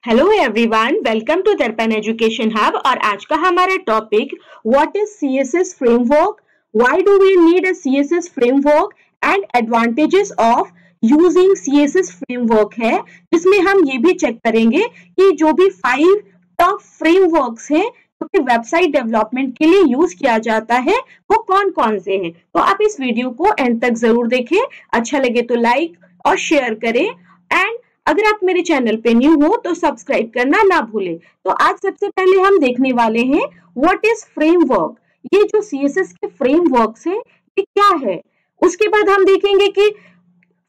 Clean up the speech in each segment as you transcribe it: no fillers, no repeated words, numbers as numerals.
Hello everyone, welcome to Darpan education hub. और आज का हमारा topic what is CSS framework, why do we need a CSS framework and advantages of using CSS framework है, जिसमें हम ये भी चेक करेंगे कि जो भी 5 टॉप फ्रेमवर्क्स हैं जो कि वेबसाइट डेवलपमेंट के लिए यूज किया जाता है वो कौन कौन से हैं। तो आप इस वीडियो को एंड तक जरूर देखें, अच्छा लगे तो लाइक और शेयर करें एंड अगर आप मेरे चैनल पे न्यू हो तो सब्सक्राइब करना ना भूलें। तो आज सबसे पहले हम देखने वाले हैं व्हाट इज फ्रेमवर्क। ये जो सीएसएस के फ्रेमवर्क्स हैं ये क्या है। उसके बाद हम देखेंगे कि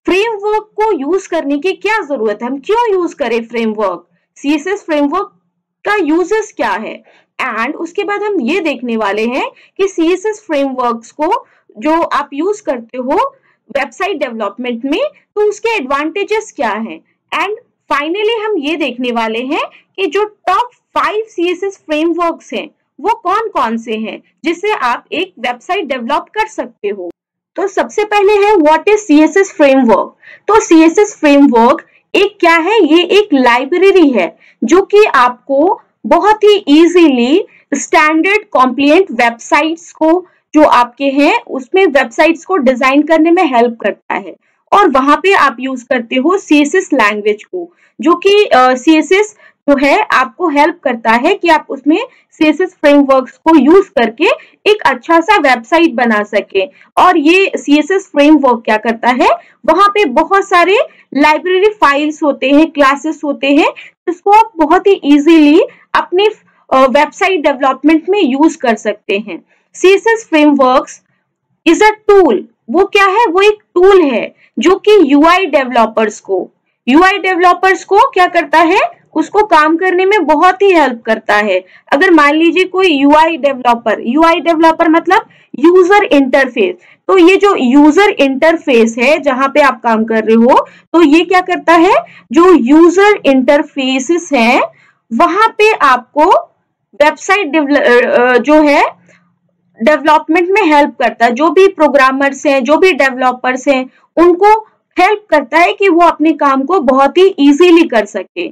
फ्रेमवर्क को यूज करने की क्या जरूरत है, हम क्यों यूज करें फ्रेमवर्क, सीएसएस फ्रेमवर्क का यूजेस क्या है। एंड उसके बाद हम ये देखने वाले हैं कि सीएसएस फ्रेमवर्क्स को जो आप यूज करते हो वेबसाइट डेवलपमेंट में तो उसके एडवांटेजेस क्या हैं। एंड फाइनली हम ये देखने वाले हैं कि जो टॉप 5 सीएसएस फ्रेमवर्क्स हैं वो कौन कौन से हैं जिससे आप एक वेबसाइट डेवलप कर सकते हो। तो सबसे पहले है व्हाट इज सीएसएस फ्रेमवर्क। तो सीएसएस फ्रेमवर्क एक क्या है, ये एक लाइब्रेरी है जो कि आपको बहुत ही इजीली स्टैंडर्ड कॉम्प्लिएंट वेबसाइट्स को जो आपके हैं उसमें वेबसाइट्स को डिजाइन करने में हेल्प करता है। और वहां पे आप यूज करते हो सीएसएस लैंग्वेज को, जो कि सीएसएस जो है आपको हेल्प करता है कि आप उसमें सीएसएस फ्रेमवर्क्स को यूज करके एक अच्छा सा वेबसाइट बना सके। और ये सीएसएस फ्रेमवर्क क्या करता है, वहां पे बहुत सारे लाइब्रेरी फाइल्स होते हैं, क्लासेस होते हैं जिसको आप बहुत ही इजीली अपने वेबसाइट डेवलपमेंट में यूज कर सकते हैं। CSS frameworks is a tool. वो क्या है, वो एक टूल है जो कि यूआई डेवलपर्स को क्या करता है, उसको काम करने में बहुत ही हेल्प करता है। अगर मान लीजिए कोई यूआई डेवलपर मतलब यूजर इंटरफेस, तो ये जो यूजर इंटरफेस है जहां पे आप काम कर रहे हो तो ये क्या करता है, जो यूजर इंटरफेसेस हैं वहां पे आपको वेबसाइट जो है डेवलपमेंट में हेल्प करता है। जो भी प्रोग्रामर्स हैं, जो भी डेवलपर्स हैं, उनको हेल्प करता है कि वो अपने काम को बहुत ही इजीली कर सके।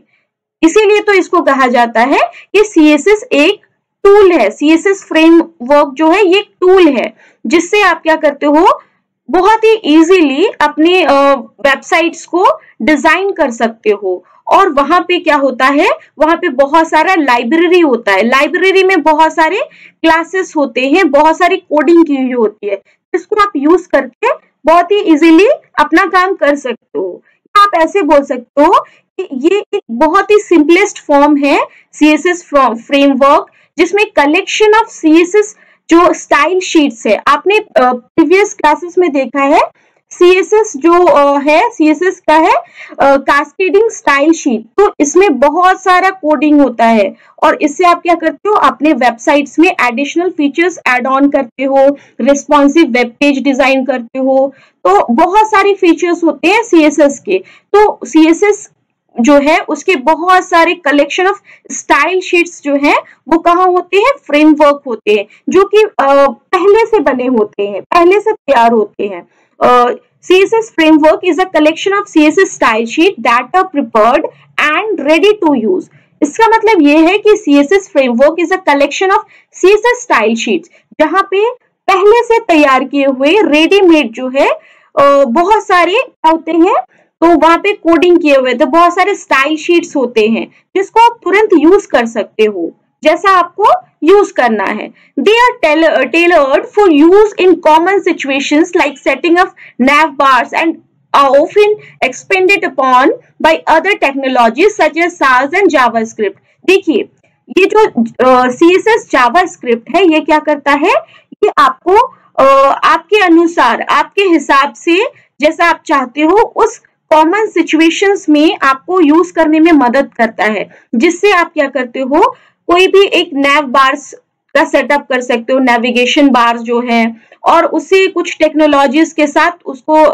इसीलिए तो इसको कहा जाता है कि सीएसएस एक टूल है। सीएसएस फ्रेमवर्क जो है ये टूल है जिससे आप क्या करते हो, बहुत ही इजीली अपने वेबसाइट्स को डिजाइन कर सकते हो। और वहां पे क्या होता है, वहां पे बहुत सारा लाइब्रेरी होता है, लाइब्रेरी में बहुत सारे क्लासेस होते हैं, बहुत सारी कोडिंग की हुई होती है जिसको आप यूज करके बहुत ही इजीली अपना काम कर सकते हो। आप ऐसे बोल सकते हो कि ये एक बहुत ही सिंपलेस्ट फॉर्म है सीएसएस फ्रेमवर्क, जिसमें कलेक्शन ऑफ सीएसएस जो स्टाइल शीट्स है। आपने प्रीवियस क्लासेस में देखा है सीएसएस जो है, सीएसएस का है कास्केडिंग स्टाइल शीट। तो इसमें बहुत सारा कोडिंग होता है और इससे आप क्या करते हो, अपने वेबसाइट्स में एडिशनल फीचर्स ऐड ऑन करते हो, रिस्पॉन्सिव वेब पेज डिजाइन करते हो। तो बहुत सारी फीचर्स होते हैं सीएसएस के। तो सीएसएस जो है उसके बहुत सारे कलेक्शन ऑफ स्टाइल शीट्स जो हैं वो कहाँ होते हैं, फ्रेमवर्क होते हैं, जो कि पहले से बने होते हैं, पहले से तैयार होते हैं। CSS framework is a collection of CSS style sheet that are prepared and ready to use। इसका मतलब ये है कि CSS framework is a collection of CSS style sheets, जहां पे पहले से तैयार किए हुए रेडीमेड जो है बहुत सारे होते हैं। तो वहां पे कोडिंग किए हुए तो बहुत सारे स्टाइल शीट्स होते हैं जिसको आप तुरंत यूज कर सकते हो जैसा आपको यूज करना है। They are tailored for use in common situations like setting up nav bars and are often expanded upon by other technologies such as SAS and JavaScript। देखिए ये जो CSS JavaScript है ये क्या करता है, ये आपको आपके अनुसार, आपके हिसाब से जैसा आप चाहते हो उस कॉमन सिचुएशंस में आपको यूज करने में मदद करता है, जिससे आप क्या करते हो, कोई भी एक नैव बार्स का सेटअप कर सकते हो, नेविगेशन बार्स जो है, और उसे कुछ टेक्नोलॉजीज के साथ उसको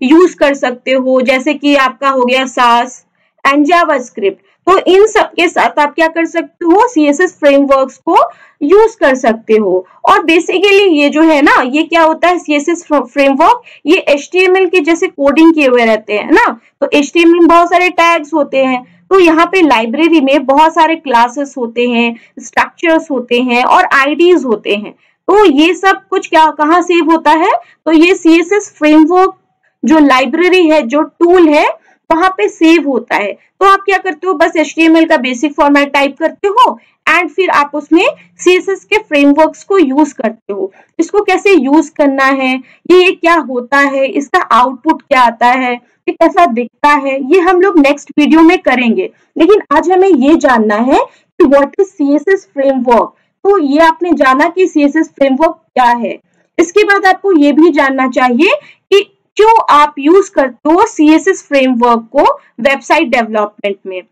यूज कर सकते हो, जैसे कि आपका हो गया सास एंड जावास्क्रिप्ट। तो इन सब के साथ आप क्या कर सकते हो, सीएसएस फ्रेमवर्क्स को यूज कर सकते हो। और बेसिकली ये जो है ना, ये क्या होता है सीएसएस फ्रेमवर्क, ये एचटीएमएल के जैसे कोडिंग किए हुए रहते हैं ना। तो एचटीएमएल में बहुत सारे टैग्स होते हैं, तो यहाँ पे लाइब्रेरी में बहुत सारे क्लासेस होते हैं, स्ट्रक्चर्स होते हैं और आईडीज होते हैं। तो ये सब कुछ क्या कहाँ सेव होता है? तो ये CSS फ्रेमवर्क जो लाइब्रेरी है, जो टूल है, वहां पे सेव होता है। तो आप क्या करते हो, बस HTML का बेसिक फॉर्मेट टाइप करते हो एंड फिर आप उसमें CSS के फ्रेमवर्क्स को यूज करते हो। इसको कैसे यूज करना है, ये क्या होता है, इसका आउटपुट क्या आता है, ये कैसा दिखता है, ये हम लोग नेक्स्ट वीडियो में करेंगे। लेकिन आज हमें ये जानना है कि व्हाट इज CSS फ्रेमवर्क। तो ये आपने जाना कि CSS फ्रेमवर्क क्या है। इसके बाद आपको ये भी जानना चाहिए कि क्यों आप यूज करते हो CSS फ्रेमवर्क को वेबसाइट डेवलपमेंट में,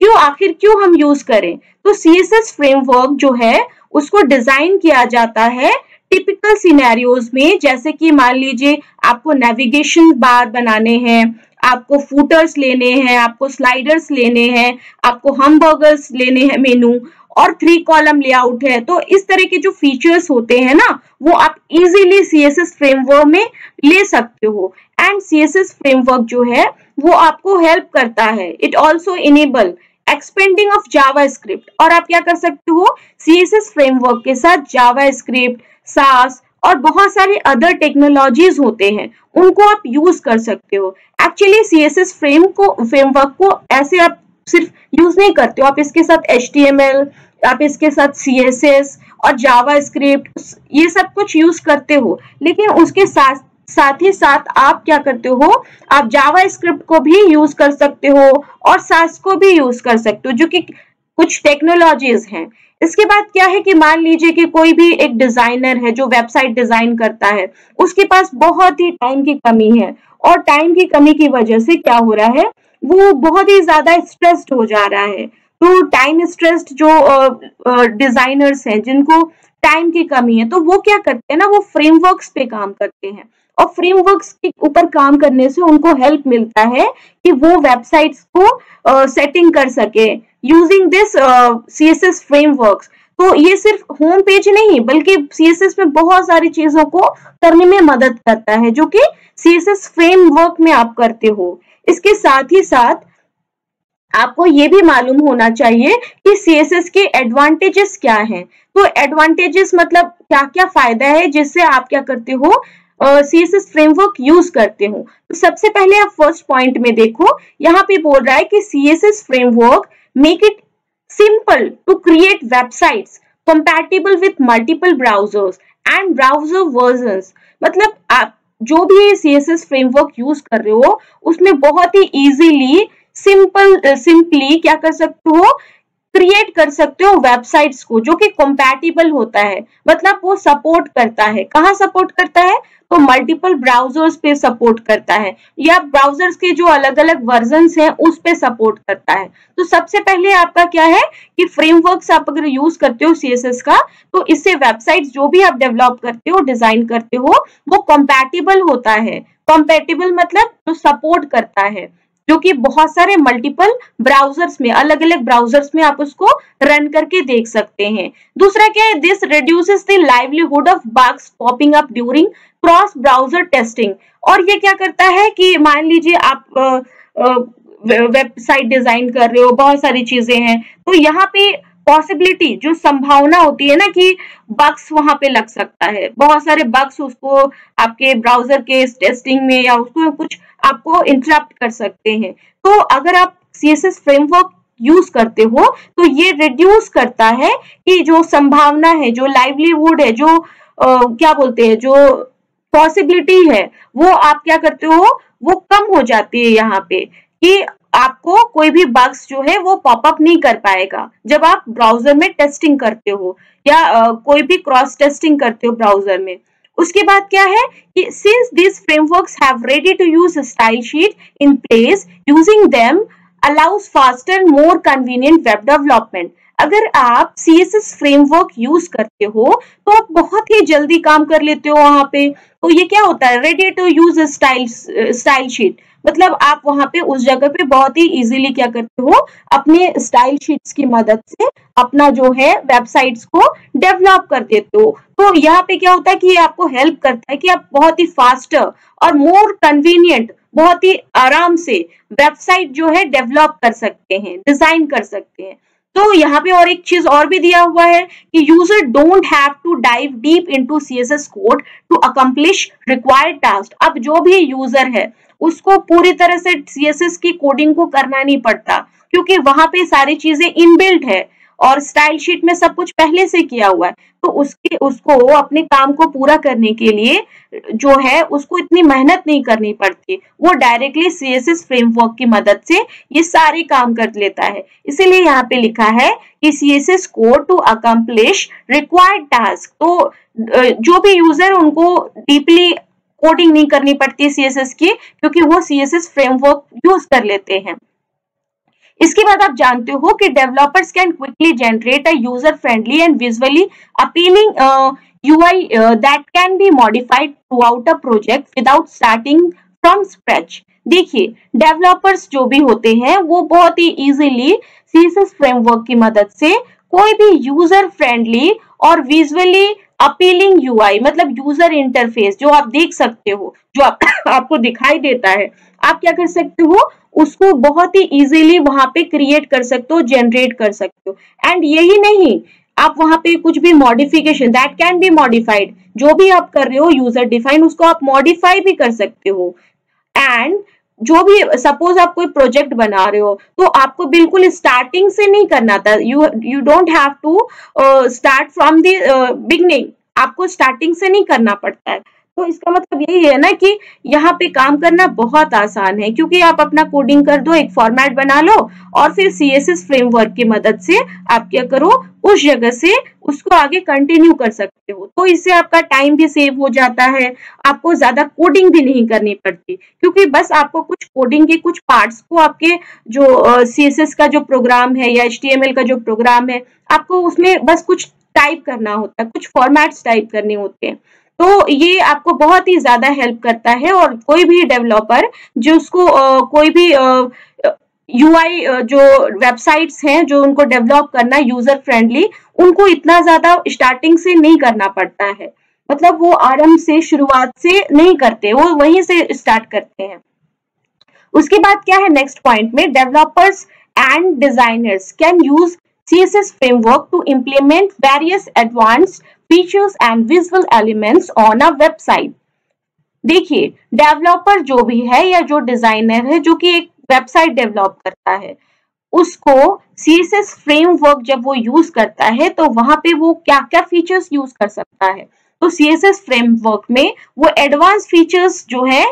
आखिर क्यों हम यूज करें। तो CSS फ्रेमवर्क जो है उसको डिजाइन किया जाता है टिपिकल सिनेरियोज में, जैसे कि मान लीजिए आपको नेविगेशन बार बनाने हैं, आपको फूटर्स लेने हैं, आपको स्लाइडर्स लेने हैं, आपको हमबर्गर्स लेने हैं मेनू, और 3 कॉलम लेआउट है। तो इस तरह के जो फीचर्स होते हैं ना, वो आप इजीली CSS फ्रेमवर्क में ले सकते हो। एंड CSS फ्रेमवर्क जो है वो आपको हेल्प करता है, it also enable expanding of JavaScript. और आप क्या कर सकते हो, CSS फ्रेमवर्क के साथ जावास्क्रिप्ट, सास और बहुत सारे अदर टेक्नोलॉजीज होते हैं, उनको आप यूज कर सकते हो। एक्चुअली CSS फ्रेमवर्क को ऐसे आप सिर्फ यूज नहीं करते हो, आप इसके साथ HTML, आप इसके साथ CSS और जावास्क्रिप्ट ये सब कुछ यूज करते हो। लेकिन उसके साथ ही साथ आप क्या करते हो, आप जावास्क्रिप्ट को भी यूज कर सकते हो और सास को भी यूज कर सकते हो, जो कि कुछ टेक्नोलॉजीज हैं। इसके बाद क्या है कि मान लीजिए कि कोई भी एक डिजाइनर है जो वेबसाइट डिजाइन करता है, उसके पास बहुत ही टाइम की कमी है, और टाइम की कमी की वजह से क्या हो रहा है, वो बहुत ही ज्यादा स्ट्रेस्ड हो जा रहा है। तो टाइम स्ट्रेस्ड जो डिजाइनर्स हैं जिनको टाइम की कमी है, तो वो क्या करते हैं ना, वो फ्रेमवर्क्स पे काम करते हैं, और फ्रेमवर्क्स के ऊपर काम करने से उनको हेल्प मिलता है कि वो वेबसाइट्स को सेटिंग कर सके यूजिंग दिस CSS फ्रेमवर्क्स। तो ये सिर्फ होम पेज नहीं, बल्कि CSS में बहुत सारी चीजों को करने में मदद करता है, जो कि CSS फ्रेमवर्क में आप करते हो। इसके साथ ही साथ आपको ये भी मालूम होना चाहिए कि CSS के एडवांटेजेस क्या हैं। तो एडवांटेजेस मतलब क्या क्या फायदा है जिससे आप क्या करते हो, CSS फ्रेमवर्क यूज करते हो। तो सबसे पहले आप फर्स्ट पॉइंट में देखो, यहाँ पे बोल रहा है कि CSS framework make it simple to create websites compatible with multiple browsers and browser versions. मतलब आप जो भी CSS फ्रेमवर्क यूज कर रहे हो उसमें बहुत ही इजीली सिंपली क्या कर सकते हो, क्रिएट कर सकते हो वेबसाइट्स को, जो कि कंपैटिबल होता है, मतलब वो सपोर्ट करता है। कहाँ सपोर्ट करता है, तो मल्टीपल ब्राउजर्स पे सपोर्ट करता है, या ब्राउजर्स के जो अलग अलग वर्जन्स हैं उस पे सपोर्ट करता है। तो सबसे पहले आपका क्या है कि फ्रेमवर्क्स आप अगर यूज करते हो CSS का, तो इससे वेबसाइट्स जो भी आप डेवलप करते हो, डिजाइन करते हो, वो कंपैटिबल होता है। कंपैटिबल मतलब जो सपोर्ट करता है, जो कि बहुत सारे मल्टीपल ब्राउजर्स में, अलग अलग ब्राउजर्स में आप उसको रन करके देख सकते हैं। दूसरा क्या है, this reduces the livelihood of bugs popping up during cross browser testing. और ये क्या करता है कि मान लीजिए आप वेबसाइट डिजाइन कर रहे हो, बहुत सारी चीजें हैं, तो यहाँ पे पॉसिबिलिटी, जो संभावना होती है ना कि बग्स वहां पे लग सकता है, बहुत सारे बग्स उसको आपके ब्राउजर के टेस्टिंग में या उसको कुछ आपको इंटरप्ट कर सकते हैं। तो अगर आप CSS फ्रेमवर्क यूज करते हो तो ये रिड्यूस करता है कि जो संभावना है, जो लाइवलीहुड है, जो क्या बोलते हैं, जो पॉसिबिलिटी है, वो आप क्या करते हो, वो कम हो जाती है यहाँ पे, कि आपको कोई भी बग्स जो है वो पॉपअप नहीं कर पाएगा जब आप ब्राउजर में टेस्टिंग करते हो, या कोई भी क्रॉस टेस्टिंग करते हो ब्राउजर में। उसके बाद क्या है कि since this frameworks have ready to use style sheet in place, using them allows faster more convenient web development. अगर आप CSS फ्रेमवर्क यूज करते हो तो आप बहुत ही जल्दी काम कर लेते हो वहां पे। तो ये क्या होता है, ready to use style sheet, मतलब आप वहां पे उस जगह पे बहुत ही इजीली क्या करते हो, अपने स्टाइल शीट्स की मदद से अपना जो है वेबसाइट्स को डेवलप कर देते हो। तो यहाँ पे क्या होता है कि ये आपको हेल्प करता है कि आप बहुत ही फास्टर और मोर कन्वीनियंट, बहुत ही आराम से वेबसाइट जो है डेवलप कर सकते हैं, डिजाइन कर सकते हैं। तो यहाँ पे और एक चीज और भी दिया हुआ है कि user don't have to dive deep into CSS code to accomplish required task. अब जो भी यूजर है उसको पूरी तरह से सीएसएस की कोडिंग को करना नहीं पड़ता, क्योंकि वहां पे सारी चीजें इनबिल्ट है और स्टाइल शीट में सब कुछ पहले से किया हुआ है। तो उसको अपने काम को पूरा करने के लिए जो है उसको इतनी मेहनत नहीं करनी पड़ती, वो डायरेक्टली सीएसएस फ्रेमवर्क की मदद से ये सारे काम कर लेता है। इसीलिए यहाँ पे लिखा है कि CSS code to accomplish required task. तो जो भी यूजर उनको डीपली कोडिंग नहीं करनी पड़ती सीएसएस की, क्योंकि वो सीएसएस फ्रेमवर्क यूज कर लेते हैं। इसके बाद आप जानते हो कि developers can quickly generate a user friendly and visually appealing UI that can be modified throughout a project without starting from scratch। देखिए, डेवलपर्स जो भी होते हैं वो बहुत ही इजीली CSS फ्रेमवर्क की मदद से कोई भी यूजर फ्रेंडली और विजुअली अपीलिंग UI, मतलब यूजर इंटरफेस जो आप देख सकते हो, जो आपको दिखाई देता है, आप क्या कर सकते हो, उसको बहुत ही इजीली वहां पे क्रिएट कर सकते हो, जनरेट कर सकते हो। एंड यही नहीं, आप वहां पे कुछ भी modification that can be modified, जो भी आप कर रहे हो यूजर डिफाइन, उसको आप मॉडिफाई भी कर सकते हो। एंड जो भी सपोज आप कोई प्रोजेक्ट बना रहे हो तो आपको बिल्कुल स्टार्टिंग से नहीं करना था, you don't have to start from the beginning, आपको स्टार्टिंग से नहीं करना पड़ता है। तो इसका मतलब यही है ना कि यहाँ पे काम करना बहुत आसान है, क्योंकि आप अपना कोडिंग कर दो, एक फॉर्मेट बना लो और फिर सीएसएस फ्रेमवर्क की मदद से आप क्या करो, उस जगह से उसको आगे कंटिन्यू कर सकते हो। तो इससे आपका टाइम भी सेव हो जाता है, आपको ज्यादा कोडिंग भी नहीं करनी पड़ती, क्योंकि बस आपको कुछ कोडिंग के कुछ पार्ट्स को आपके जो सीएसएस का जो प्रोग्राम है या एचटीएमएल का जो प्रोग्राम है, आपको उसमें बस कुछ टाइप करना होता है, कुछ फॉर्मेट्स टाइप करने होते हैं। तो ये आपको बहुत ही ज्यादा हेल्प करता है। और कोई भी डेवलपर जो उसको कोई भी यूआई जो वेबसाइट्स हैं जो उनको डेवलप करना यूजर फ्रेंडली, उनको इतना ज्यादा स्टार्टिंग से नहीं करना पड़ता है, मतलब वो आरंभ से, शुरुआत से नहीं करते, वो वहीं से स्टार्ट करते हैं। उसके बाद क्या है नेक्स्ट पॉइंट में, developers and designers can use CSS framework to implement various advanced features and visual elements on a website। देखिए, डेवलपर जो भी है या जो डिजाइनर है जो कि एक वेबसाइट डेवलप करता है, उसको CSS फ्रेमवर्क जब वो यूज करता है तो वहां पे वो क्या क्या फीचर्स यूज कर सकता है। तो CSS फ्रेमवर्क में वो एडवांस फीचर्स जो है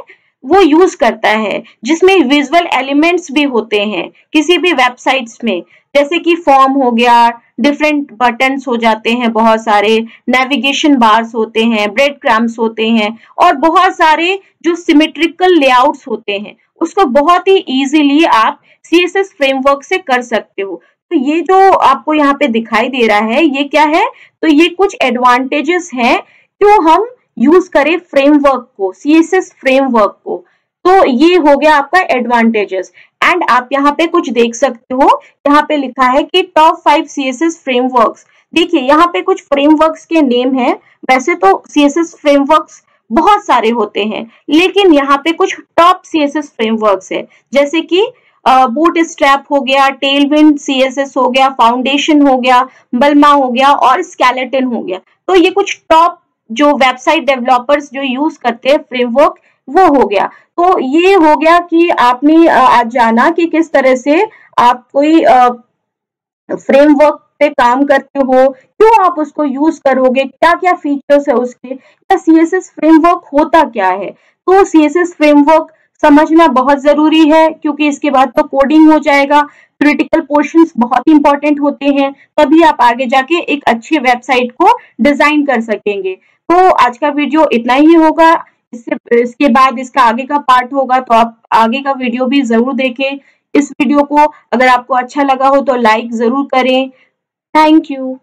वो यूज करता है, जिसमें विजुअल एलिमेंट्स भी होते हैं किसी भी वेबसाइट्स में, जैसे कि फॉर्म हो गया, डिफरेंट बटन्स हो जाते हैं, बहुत सारे नेविगेशन बार्स होते हैं, ब्रेड क्रम्स होते हैं, और बहुत सारे जो सिमेट्रिकल लेआउट्स होते हैं, उसको बहुत ही इजीली आप CSS फ्रेमवर्क से कर सकते हो। तो ये जो आपको यहाँ पे दिखाई दे रहा है, ये क्या है, तो ये कुछ एडवांटेजेस हैं क्यों हम यूज करें फ्रेमवर्क को, CSS फ्रेमवर्क को। तो ये हो गया आपका एडवांटेजेस। एंड आप यहाँ पे कुछ देख सकते हो, यहाँ पे लिखा है कि टॉप 5 CSS फ्रेमवर्क्स। देखिए, यहाँ पे कुछ फ्रेमवर्क्स के नेम हैं। वैसे तो CSS फ्रेमवर्क्स बहुत सारे होते हैं, लेकिन यहाँ पे कुछ टॉप CSS फ्रेमवर्क्स है, जैसे कि बूटस्ट्रैप हो गया, टेलविंड CSS हो गया, फाउंडेशन हो गया, बल्मा हो गया और स्केलेटन हो गया। तो ये कुछ टॉप जो वेबसाइट डेवलपर्स जो यूज करते हैं फ्रेमवर्क, वो हो गया। तो ये हो गया कि आपने आज जाना कि किस तरह से आप कोई फ्रेमवर्क पे काम करते हो, क्यों आप उसको यूज करोगे, क्या क्या फीचर्स है उसके, या CSS फ्रेमवर्क होता क्या है। तो CSS फ्रेमवर्क समझना बहुत जरूरी है, क्योंकि इसके बाद तो कोडिंग हो जाएगा। क्रिटिकल पोर्शंस बहुत इंपॉर्टेंट होते हैं, तभी आप आगे जाके एक अच्छी वेबसाइट को डिजाइन कर सकेंगे। तो आज का वीडियो इतना ही होगा, इसके बाद इसका आगे का पार्ट होगा, तो आप आगे का वीडियो भी जरूर देखें। इस वीडियो को अगर आपको अच्छा लगा हो तो लाइक जरूर करें। Thank you.